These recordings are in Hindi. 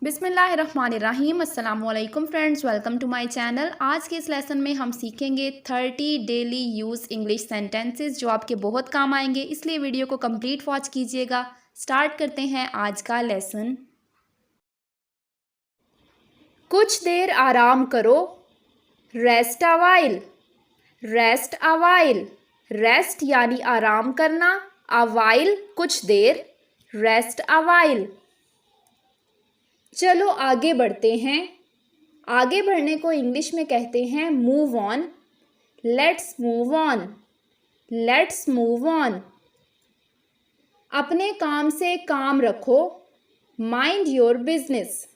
बिस्मिल्लाहिर्रहमानिर्रहीम। अस्सलामुअलैकुम friends, welcome to my channel. आज के इस लेसन में हम सीखेंगे 30 डेली यूज़ इंग्लिश सेंटेंसेस जो आपके बहुत काम आएंगे, इसलिए वीडियो को कंप्लीट वॉच कीजिएगा। स्टार्ट करते हैं आज का लेसन। कुछ देर आराम करो, rest a while. Rest a while, rest यानी आराम करना, अ वाइल कुछ देर, रेस्ट अ वाइल। चलो आगे बढ़ते हैं। आगे बढ़ने को इंग्लिश में कहते हैं move on. Let's move on, let's move on. अपने काम से काम रखो, mind your business,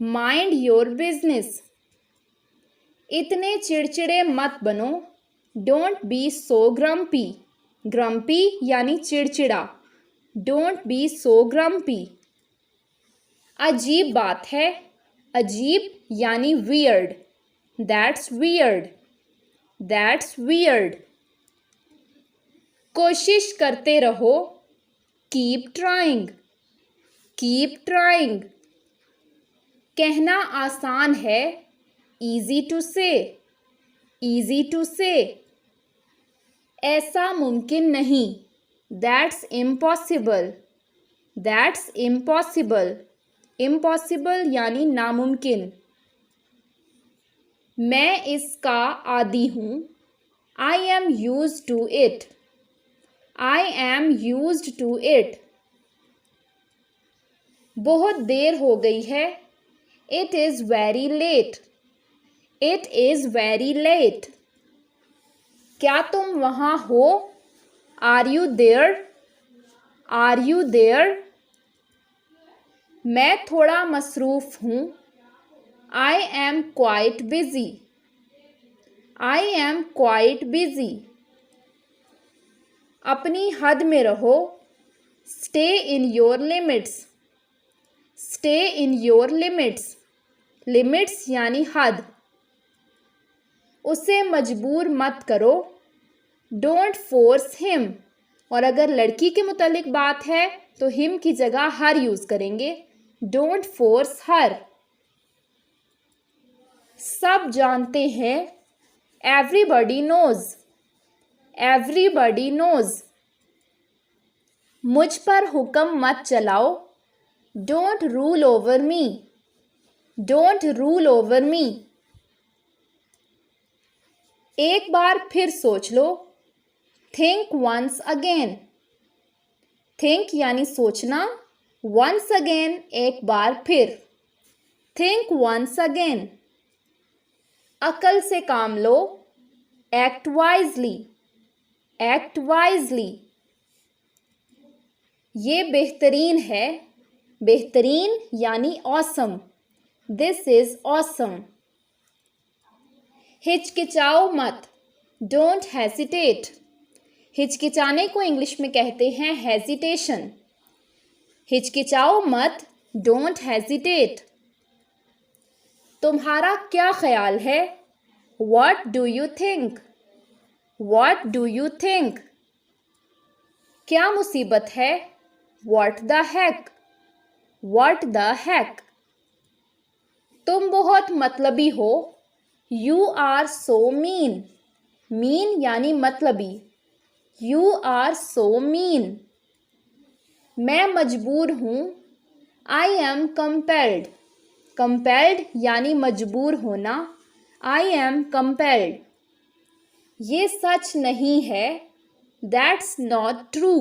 mind your business. इतने चिड़चिड़े मत बनो, don't be so grumpy. Grumpy यानी चिड़चिड़ा, डोंट बी सो ग्रम्पी। अजीब बात है, अजीब यानी weird, that's weird, that's weird. कोशिश करते रहो, कीप ट्राइंग, कीप ट्राइंग। कहना आसान है, easy to say, easy to say. ऐसा मुमकिन नहीं, that's impossible, that's impossible. Impossible यानी नामुमकिन। मैं इसका आदी हूँ, I am used to it, I am used to it. बहुत देर हो गई है, it is very late, it is very late. क्या तुम वहाँ हो, are you there, are you there. मैं थोड़ा मसरूफ़ हूँ, I am quite busy, I am quite busy. अपनी हद में रहो, stay in your limits, stay in your limits. Limits यानी हद। उसे मजबूर मत करो, डोंट फोर्स हिम। और अगर लड़की के मुतालिक बात है तो हिम की जगह हर यूज़ करेंगे, डोंट फोर्स हर। सब जानते हैं, एवरीबडी नोज, एवरीबडी नोज। मुझ पर हुक्म मत चलाओ, don't rule over me, don't rule over me. एक बार फिर सोच लो, थिंक वंस अगेन। थिंक यानी सोचना, वंस अगेन एक बार फिर, थिंक वंस अगेन। अकल से काम लो, एक्ट वाइजली, एक्ट वाइजली। ये बेहतरीन है, बेहतरीन यानी ऑसम, दिस इज ऑसम। हिचकिचाओ मत, डोंट हेजिटेट। हिचकिचाने को इंग्लिश में कहते हैं हेजिटेशन। हिचकिचाओ मत, डोंट हेजिटेट। तुम्हारा क्या ख्याल है, what do you think, what do you think. क्या मुसीबत है, what the heck, what the heck. तुम बहुत मतलबी हो, you are so mean. Mean यानी मतलबी, यू आर सो मीन। मैं मजबूर हूँ, आई एम कंपेल्ड। कंपेल्ड यानी मजबूर होना, आई एम कंपेल्ड। ये सच नहीं है, that's not true,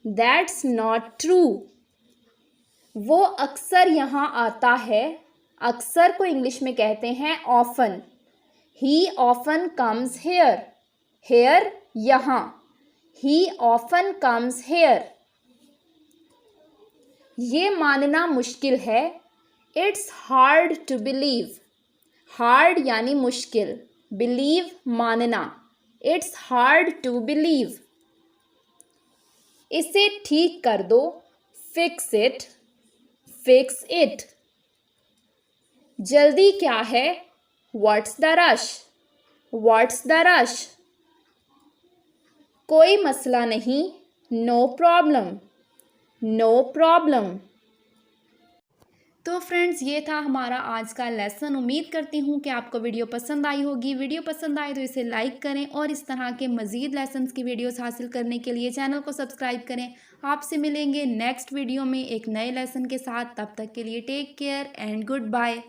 that's not true. वो अक्सर यहाँ आता है, अक्सर को इंग्लिश में कहते हैं often. He often comes here, here यहाँ, ही ऑफन कम्स हेयर। ये मानना मुश्किल है, it's hard to believe. Hard यानी मुश्किल, बिलीव मानना, इट्स हार्ड टू बिलीव। इसे ठीक कर दो, फिक्स इट, फिक्स इट। जल्दी क्या है, what's the rush, what's the rush. कोई मसला नहीं, नो प्रॉब्लम, नो प्रॉब्लम। तो फ्रेंड्स ये था हमारा आज का लेसन। उम्मीद करती हूँ कि आपको वीडियो पसंद आई होगी। वीडियो पसंद आए तो इसे लाइक करें और इस तरह के मज़ीद लेसन्स की वीडियोस हासिल करने के लिए चैनल को सब्सक्राइब करें। आपसे मिलेंगे नेक्स्ट वीडियो में एक नए लेसन के साथ। तब तक के लिए take care and good bye.